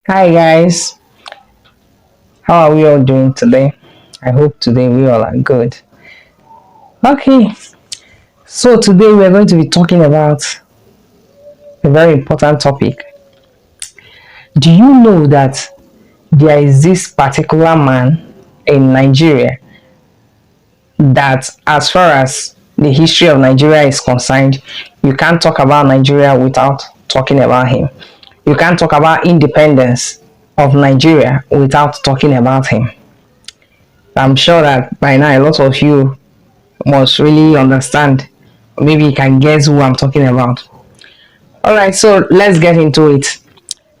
Hi guys, how are we all doing today? I hope today we all are good. Okay, so today we are going to be talking about a very important topic. Do you know that there is this particular man in Nigeria that, as far as the history of Nigeria is concerned, you can't talk about Nigeria without talking about him. You can't talk about independence of Nigeria without talking about him. I'm sure that by now a lot of you must really understand. Maybe you can guess who I'm talking about. All right, so let's get into it.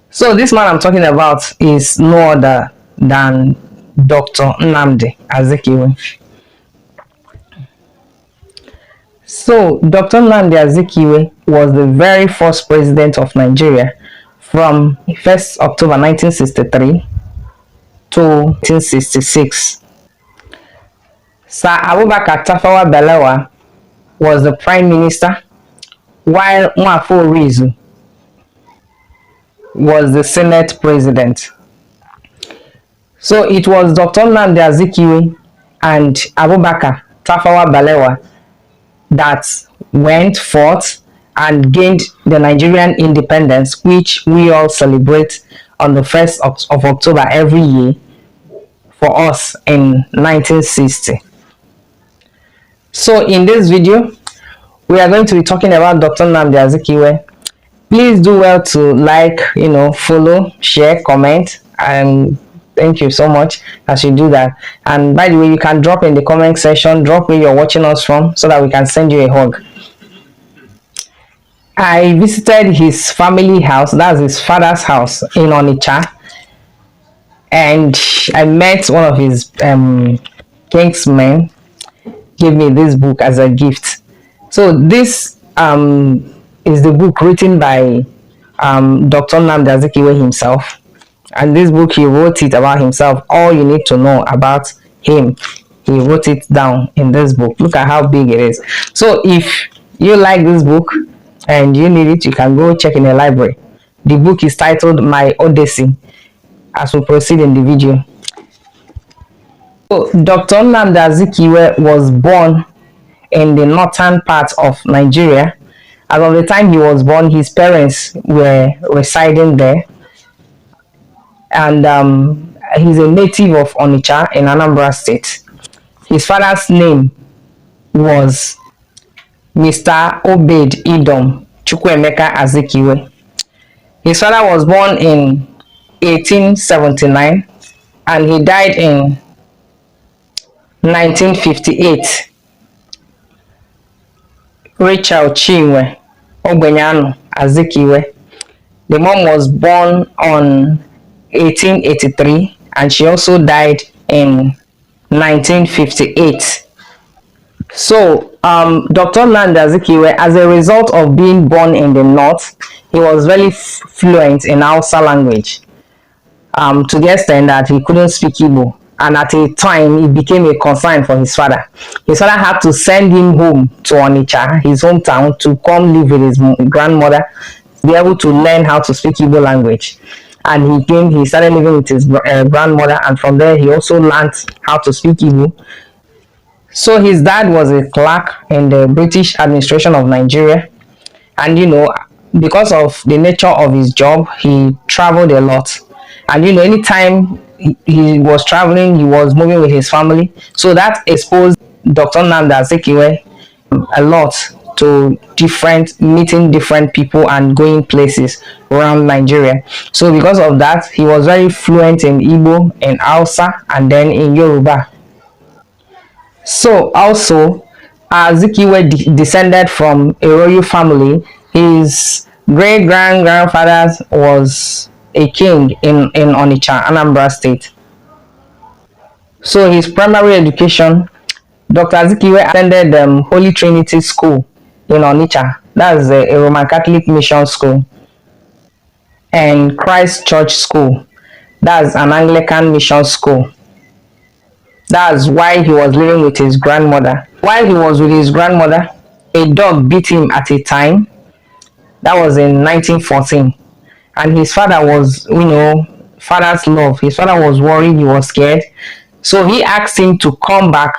So this man I'm talking about is no other than Dr. NNAMDI Azikiwe. So Dr. NNAMDI Azikiwe was the very first president of Nigeria from 1st October 1963 to 1966. Sir Abubakar Tafawa Balewa was the prime minister, while Nwafo Orizu was the Senate president. So it was Dr. Nnamdi Azikiwe and Abubakar Tafawa Balewa that went forth and gained the Nigerian independence, which we all celebrate on the 1st of October every year for us in 1960. So in this video, we are going to be talking about Dr. Nnamdi Azikiwe. Please do well to like, follow, share, comment, and thank you so much as you do that. And by the way, you can drop in the comment section, drop where you're watching us from so that we can send you a hug. I visited his family house, that's his father's house in Onitsha, and I met one of his kingsmen, gave me this book as a gift. So this is the book written by Dr. Nnamdi Azikiwe himself. And this book, he wrote it about himself. All you need to know about him, he wrote it down in this book. Look at how big it is. So if you like this book and you need it, you can go check in the library. The book is titled My Odyssey, as we proceed in the video. So Dr. Nnamdi Azikiwe was born in the northern part of Nigeria. As of the time he was born, his parents were residing there. And he's a native of Onitsha in Anambra State. His father's name was Mr. Obed Idom Chukwuemeka Azikiwe. His father was born in 1879 and he died in 1958. Rachel Chinwe Ogbenyano Azikiwe. The mom was born on 1883 and she also died in 1958. So Dr. Nnamdi Azikiwe, as a result of being born in the north, he was very fluent in Hausa language, to the extent that he couldn't speak Igbo. And at a time, it became a concern for his father. His father had to send him home to Onitsha, his hometown, to come live with his grandmother, to be able to learn how to speak Igbo language. And he started living with his grandmother, and from there, he also learned how to speak Igbo. So his dad was a clerk in the British administration of Nigeria. And, because of the nature of his job, he traveled a lot. And, anytime he was traveling, he was moving with his family. So that exposed Dr. Nnamdi Azikiwe a lot to meeting different people and going places around Nigeria. So because of that, he was very fluent in Igbo, in Hausa, and then in Yoruba. So also, Azikiwe descended from a royal family. His great-grandfather was a king in Onitsha, Anambra State. So his primary education, Dr. Azikiwe attended Holy Trinity School in Onitsha. That's a Roman Catholic mission school. And Christ Church School. That's an Anglican mission school. That's why he was living with his grandmother. While he was with his grandmother, a dog bit him at a time. That was in 1914. and his father was, father's love. His father was worried, he was scared. So he asked him to come back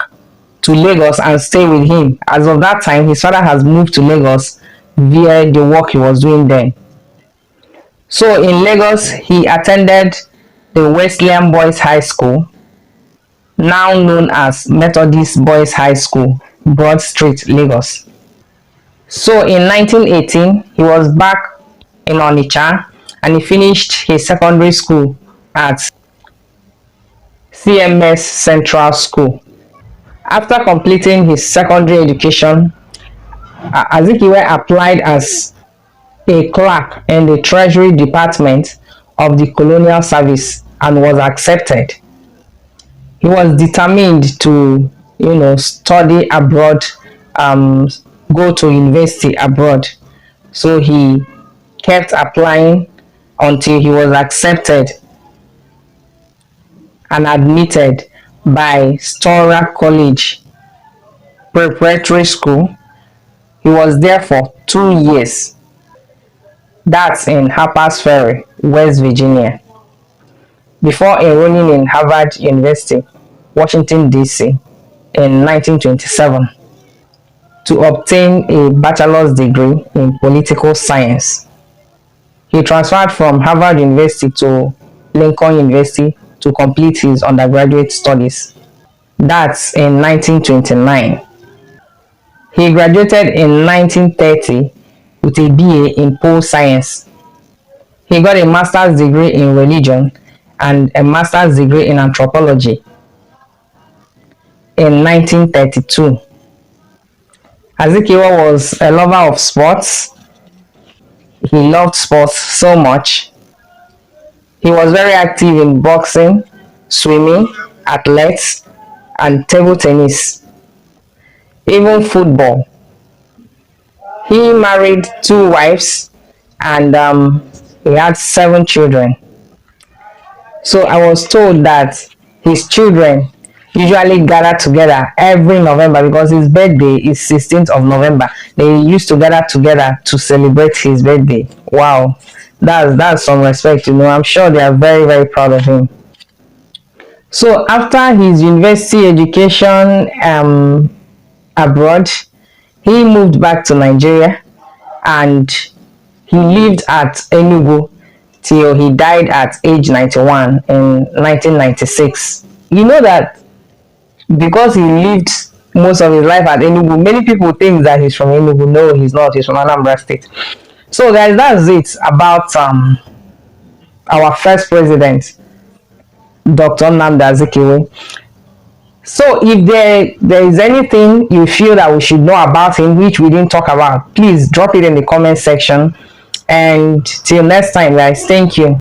to Lagos and stay with him. As of that time, his father has moved to Lagos via the work he was doing then. So in Lagos, he attended the Wesleyan Boys High School, now known as Methodist Boys High School, Broad Street, Lagos. So in 1918, he was back in Onitsha and he finished his secondary school at CMS Central School. After completing his secondary education, Azikiwe applied as a clerk in the Treasury Department of the Colonial Service and was accepted. He was determined to, study abroad, go to university abroad. So he kept applying until he was accepted and admitted by Stora College Preparatory School. He was there for 2 years. That's in Harpers Ferry, West Virginia, before enrolling in Harvard University, Washington, D.C. in 1927 to obtain a bachelor's degree in political science. He transferred from Harvard University to Lincoln University to complete his undergraduate studies. That's in 1929. He graduated in 1930 with a BA in pole science. He got a master's degree in religion and a master's degree in anthropology in 1932. Azikiwe was a lover of sports. He loved sports so much. He was very active in boxing, swimming, athletics, and table tennis, even football. He married 2 wives and he had 7 children. So I was told that his children usually gather together every November because his birthday is 16th of November. They used to gather together to celebrate his birthday. Wow, that's some respect, I'm sure they are very, very proud of him. So after his university education abroad, he moved back to Nigeria and he lived at Enugu till he died at age 91 in 1996. You know that because he lived most of his life at Enugu, many people think that he's from Enugu. No, he's not. He's from Anambra State. So guys, that's it about our first president, Dr. NNAMDI Azikiwe. So if there is anything you feel that we should know about him which we didn't talk about, please drop it in the comment section. And till next time, guys, thank you.